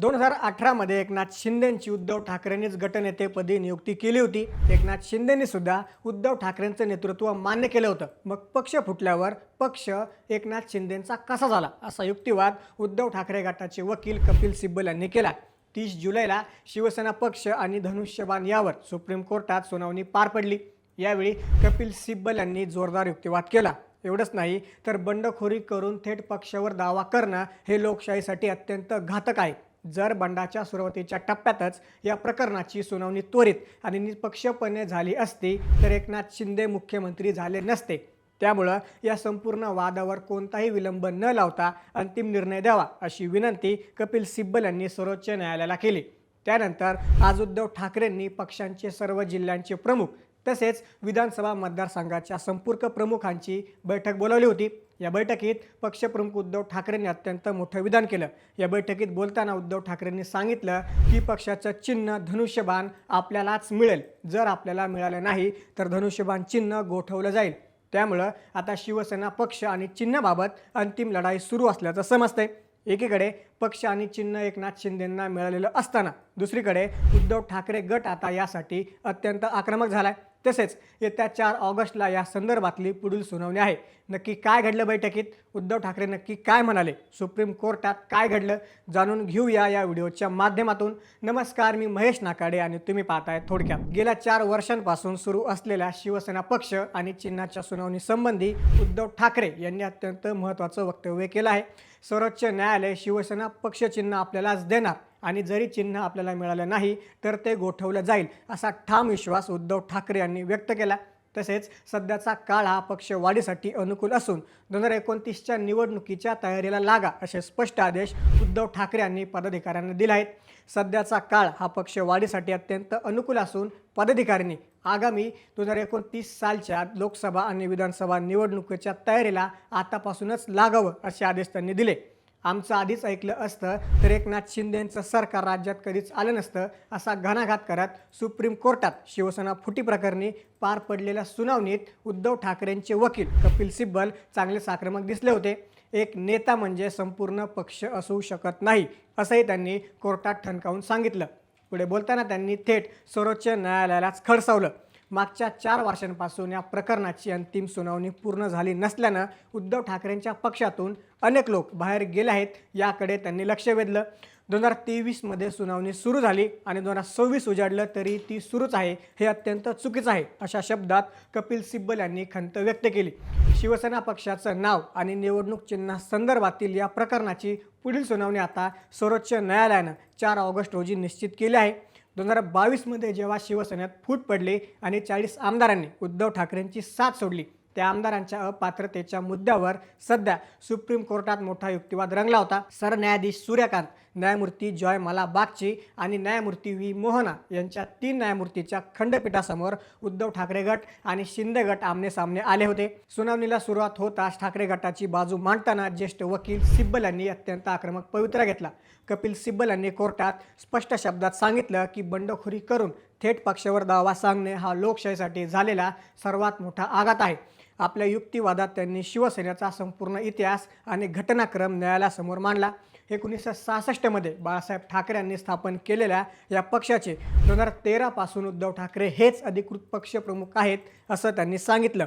2018 मध्ये एकनाथ शिंदेंची उद्धव ठाकरेंनीच गटनेतेपदी नियुक्ती केली होती। एकनाथ शिंदेंनी सुद्धा उद्धव ठाकरेंचं नेतृत्व मान्य केलं होतं। मग पक्ष फुटल्यावर पक्ष एकनाथ शिंदेंचा कसा झाला असा युक्तिवाद उद्धव ठाकरे गटाचे वकील कपिल सिब्बल यांनी केला। 30 जुलैला शिवसेना पक्ष आणि धनुष्यबाण यावर सुप्रीम कोर्टात सुनावणी पार पडली। यावेळी कपिल सिब्बल यांनी जोरदार युक्तिवाद केला। एवढंच नाही तर बंडखोरी करून थेट पक्षावर दावा करणं हे लोकशाहीसाठी अत्यंत घातक आहे। जर बंडाच्या सुरुवातीच्या टप्प्यातच या प्रकरणाची सुनावणी त्वरित आणि निष्पक्षपणे झाली असती तर एकनाथ शिंदे मुख्यमंत्री झाले नसते। त्यामुळे या संपूर्ण वादावर कोणताही विलंब न लावता अंतिम निर्णय द्यावा अशी विनंती कपिल सिब्बल यांनी सर्वोच्च न्यायालयाला केली। त्यानंतर आज उद्धव ठाकरेंनी पक्षांचे सर्व जिल्ह्यांचे प्रमुख तसेच विधानसभा मतदारसंघाच्या संपर्क प्रमुखांची बैठक बोलावली होती। या बैठकीत पक्षप्रमुख उद्धव ठाकरेंनी अत्यंत मोठं विधान केलं। या बैठकीत बोलताना उद्धव ठाकरेंनी सांगितलं की पक्षाचं चिन्ह धनुष्यबाण आपल्यालाच मिळेल। जर आपल्याला मिळालं नाही तर धनुष्यबाण चिन्ह गोठवलं जाईल। त्यामुळे आता शिवसेना पक्ष आणि चिन्हाबाबत अंतिम लढाई सुरू असल्याचं समजतंय। एकीकडे पक्ष आणि चिन्ह एकनाथ शिंदेंना मिळालेलं असताना दुसरीकडे उद्धव ठाकरे गट आता यासाठी अत्यंत आक्रमक झालाय। तसेच येत्या 4 ऑगस्टला या संदर्भातली पुढील सुनावणी आहे। नक्की काय घडलं बैठकीत, उद्धव ठाकरे नक्की काय म्हणाले, सुप्रीम कोर्टात काय घडलं, जाणून घेऊया या व्हिडिओच्या माध्यमातून। नमस्कार, मी महेश नाकाडे आणि तुम्ही पाहताय थोडक्यात। गेल्या 4 वर्षांपासून सुरू असलेल्या शिवसेना पक्ष आणि चिन्हाच्या सुनावणी संबंधी उद्धव ठाकरे यांनी अत्यंत महत्त्वाचं वक्तव्य केलं आहे। सर्वोच्च न्यायालय शिवसेना पक्ष चिन्ह आपल्यालाच देणार आणि जरी चिन्ह आपल्याला मिळालं नाही तर ते गोठवलं जाईल असा ठाम विश्वास उद्धव ठाकरे यांनी व्यक्त केला। तसेच सध्याचा काळ हा पक्ष वाढीसाठी अनुकूल असून 2029च्या निवडणुकीच्या तयारीला लागा असे स्पष्ट आदेश उद्धव ठाकरे यांनी पदाधिकाऱ्यांना दिले आहेत। सध्याचा काळ हा पक्ष वाढीसाठी अत्यंत अनुकूल असून पदाधिकाऱ्यांनी आगामी 2029 सालच्या लोकसभा आणि विधानसभा निवडणुकीच्या तयारीला आतापासूनच लागावं असे आदेश त्यांनी दिले। आमचं आधीच ऐकलं असतं तर एकनाथ शिंदेंचं सरकार राज्यात कधीच आलं नसतं असा घणाघात करत सुप्रीम कोर्टात शिवसेना फुटी प्रकरणी पार पडलेल्या सुनावणीत उद्धव ठाकरेंचे वकील कपिल सिब्बल चांगलेच आक्रमक दिसले होते। एक नेता म्हणजे संपूर्ण पक्ष असू शकत नाही असंही त्यांनी कोर्टात ठणकावून सांगितलं। पुढे बोलताना त्यांनी थेट सर्वोच्च न्यायालयालाच खडसावलं। मागच्या 4 वर्षांपासून या प्रकरणाची अंतिम सुनावणी पूर्ण झाली नसल्यानं उद्धव ठाकरेंच्या पक्षातून अनेक लोक बाहेर गेले आहेत याकडे त्यांनी लक्ष वेधलं। 2023मध्ये सुनावणी सुरू झाली आणि 2026 उजाडलं तरी ती सुरूच आहे, हे अत्यंत चुकीचं आहे अशा शब्दात कपिल सिब्बल यांनी खंत व्यक्त केली। शिवसेना पक्षाचं नाव आणि निवडणूक चिन्हासंदर्भातील या प्रकरणाची पुढील सुनावणी आता सर्वोच्च न्यायालयानं 4 ऑगस्ट रोजी निश्चित केली आहे। 2022मध्ये जेव्हा शिवसेनेत फूट पडली आणि 40 आमदारांनी उद्धव ठाकरेंची साथ सोडली त्या आमदारांच्या अपात्रतेच्या मुद्द्यावर सध्या सुप्रीम कोर्टात मोठा युक्तिवाद रंगला होता। सरन्यायाधीश सूर्यकांत, न्यायमूर्ती जयमाला बागची आणि न्यायमूर्ती व्ही मोहना यांच्या 3 न्यायमूर्तीच्या खंडपीठासमोर उद्धव ठाकरे गट आणि शिंदे गट आमने-सामने आले होते। सुनावणीला सुरुवात होताच ठाकरे गटाची बाजू मांडताना ज्येष्ठ वकील सिब्बल यांनी अत्यंत आक्रमक पवित्रा घेतला। कपिल सिब्बल यांनी कोर्टात स्पष्ट शब्दात सांगितलं की बंडखोरी करून थेट पक्षावर दावा सांगणे हा लोकशाहीसाठी झालेला सर्वात मोठा आघात आहे। आपल्या युक्तिवादात त्यांनी शिवसेनेचा संपूर्ण इतिहास आणि घटनाक्रम न्यायालयासमोर मांडला। 1966मध्ये बाळासाहेब ठाकरे यांनी स्थापन केलेल्या या पक्षाचे 2013 पासून उद्धव ठाकरे हेच अधिकृत पक्षप्रमुख आहेत असं त्यांनी सांगितलं।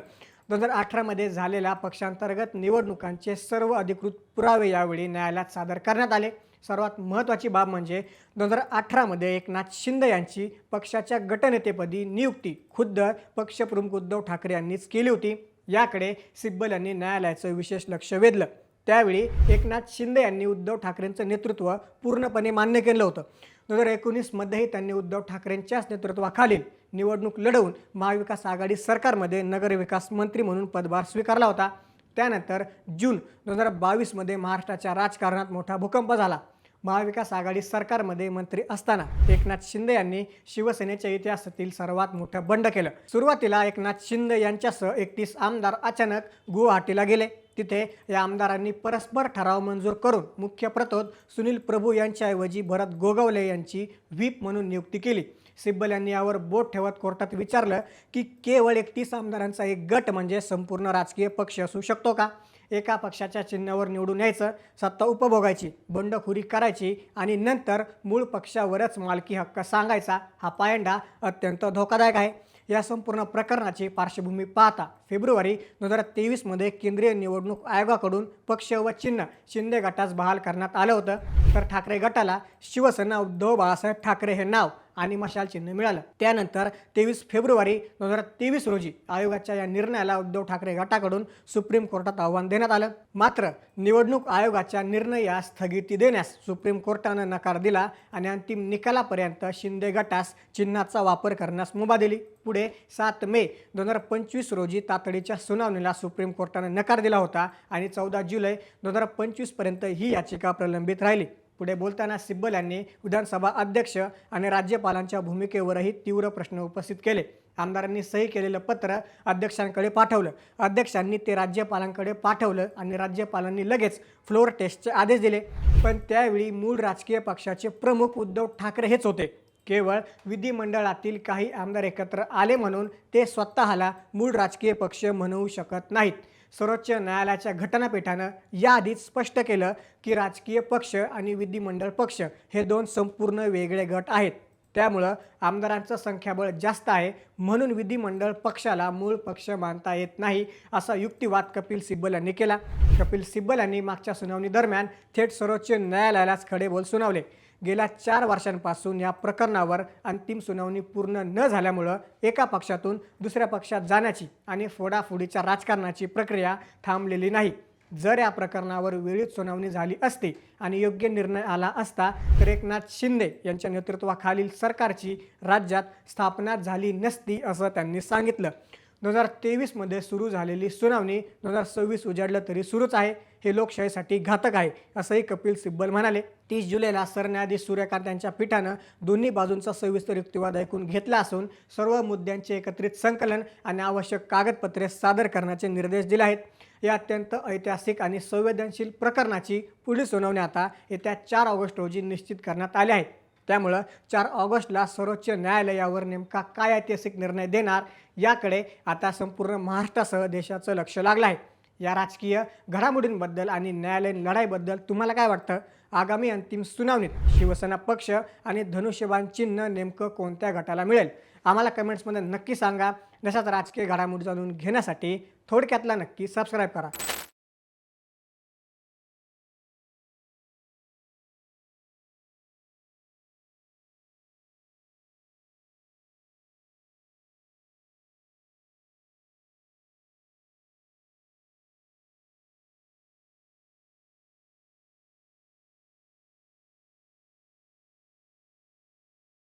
2018मध्ये झालेल्या पक्षांतर्गत निवडणुकांचे सर्व अधिकृत पुरावे यावेळी न्यायालयात सादर करण्यात आले। सर्वात महत्त्वाची बाब म्हणजे 2018मध्ये एकनाथ शिंदे यांची पक्षाच्या गटनेतेपदी नियुक्ती खुद्द पक्षप्रमुख उद्धव ठाकरे यांनीच केली होती। याकडे सिब्बल यांनी न्यायालयाचं विशेष लक्ष वेधलं। त्यावेळी एकनाथ शिंदे यांनी उद्धव ठाकरेंचं नेतृत्व पूर्णपणे मान्य केलं होतं। 2019मध्येही त्यांनी उद्धव ठाकरेंच्याच नेतृत्वाखालील निवडणूक लढवून महाविकास आघाडी सरकारमध्ये नगरविकास मंत्री म्हणून पदभार स्वीकारला होता। त्यानंतर जून 2022मध्ये महाराष्ट्राच्या राजकारणात मोठा भूकंप झाला। महाविकास आघाडी सरकारमध्ये मंत्री असताना एकनाथ शिंदे यांनी शिवसेनेच्या इतिहासातील सर्वात मोठं बंड केलं। सुरुवातीला एकनाथ शिंदे यांच्यासह 31 आमदार अचानक गुवाहाटीला गेले। तिथे या आमदारांनी परस्पर ठराव मंजूर करून मुख्य प्रतोद सुनील प्रभू यांच्याऐवजी भरत गोगावले यांची व्हीप म्हणून नियुक्ती केली। सिब्बल यांनी यावर बोट ठेवत कोर्टात विचारलं की केवळ 31 आमदारांचा एक गट म्हणजे संपूर्ण राजकीय पक्ष असू शकतो का? एका पक्षाच्या चिन्हावर निवडून यायचं, सत्ता उपभोगायची, बंडखोरी करायची आणि नंतर मूळ पक्षावरच मालकी हक्क सांगायचा हा पायंडा अत्यंत धोकादायक आहे। या संपूर्ण प्रकरणाची पार्श्वभूमी पाहता फेब्रुवारी 2023 केंद्रीय निवडणूक आयोगाकडून पक्ष व चिन्ह शिंदे गटास बहाल करण्यात आलं होतं। तर ठाकरे गटाला शिवसेना उद्धव बाळासाहेब ठाकरे हे नाव आणि मशाल चिन्ह मिळालं। त्यानंतर 23 फेब्रुवारी 2023 रोजी आयोगाच्या या निर्णयाला उद्धव ठाकरे गटाकडून सुप्रीम कोर्टात आव्हान देण्यात आलं। मात्र निवडणूक आयोगाच्या निर्णयास स्थगिती देण्यास सुप्रीम कोर्टानं नकार दिला आणि अंतिम निकालापर्यंत शिंदे गटास चिन्हाचा वापर करण्यास मुभा दिली। पुढे 7 मे 2025 रोजी तातडीच्या सुनावणीला सुप्रीम कोर्टानं नकार दिला होता आणि 14 जुलै 2025 पर्यंत ही याचिका प्रलंबित राहिली। पुढे बोलताना सिब्बल यांनी विधानसभा अध्यक्ष आणि राज्यपालांच्या भूमिकेवरही तीव्र प्रश्न उपस्थित केले। आमदारांनी सही केलेलं पत्र अध्यक्षांकडे पाठवलं, अध्यक्षांनी ते राज्यपालांकडे पाठवलं आणि राज्यपालांनी लगेच फ्लोअर टेस्टचे आदेश दिले। पण त्यावेळी मूळ राजकीय पक्षाचे प्रमुख उद्धव ठाकरे हेच होते। केवळ विधिमंडळातील काही आमदार एकत्र आले म्हणून ते स्वतःला मूळ राजकीय पक्ष म्हणू शकत नाहीत। सर्वोच्च न्यायालयाच्या घटनापीठानं याआधीच स्पष्ट केलं की राजकीय पक्ष आणि विधिमंडळ पक्ष हे दोन संपूर्ण वेगळे गट आहेत। त्यामुळं आमदारांचं संख्याबळ जास्त आहे म्हणून विधिमंडळ पक्षाला मूळ पक्ष मानता येत नाही असा युक्तिवाद कपिल सिब्बल यांनी केला। कपिल सिब्बल यांनी मागच्या सुनावणी दरम्यान थेट सर्वोच्च न्यायालयालाच खडे बोल सुनावले। गेल्या 4 वर्षांपासून या प्रकरणावर अंतिम सुनावणी पूर्ण न झाल्यामुळं एका पक्षातून दुसऱ्या पक्षात जाण्याची आणि फोडाफोडीच्या राजकारणाची प्रक्रिया थांबलेली नाही। जर या प्रकरणावर वेळीच सुनावणी झाली असती आणि योग्य निर्णय आला असता तर एकनाथ शिंदे यांच्या नेतृत्वाखालील सरकारची राज्यात स्थापना झाली नसती असं त्यांनी सांगितलं। 2023 सुरू झालेली सुनावणी 2026 उजाडलं तरी सुरूच आहे, हे लोकशाहीसाठी घातक आहे असंही कपिल सिब्बल म्हणाले। 30 जुलैला सरन्यायाधीश सूर्यकांत यांच्या पीठानं दोन्ही बाजूंचा सविस्तर युक्तिवाद ऐकून घेतला असून सर्व मुद्द्यांचे एकत्रित संकलन आणि आवश्यक कागदपत्रे सादर करण्याचे निर्देश दिले आहेत। या अत्यंत ऐतिहासिक आणि संवेदनशील प्रकरणाची पुढील सुनावणी आता येत्या 4 ऑगस्ट रोजी निश्चित करण्यात आली आहे। त्यामुळं 4 ऑगस्टला सर्वोच्च न्यायालय यावर नेमका काय ऐतिहासिक निर्णय देणार याकडे आता संपूर्ण महाराष्ट्रासह देशाचं लक्ष लागलं आहे। या राजकीय घडामोडींबद्दल आणि न्यायालयीन लढाईबद्दल तुम्हाला काय वाटतं? आगामी अंतिम सुनावणीत शिवसेना पक्ष आणि धनुष्यबाण चिन्ह नेमकं कोणत्या गटाला मिळेल? आम्हाला कमेंट्समध्ये नक्की सांगा। अशाच राजकीय घडामोडी जाणून घेण्यासाठी थोडक्यातला नक्की सबस्क्राईब करा।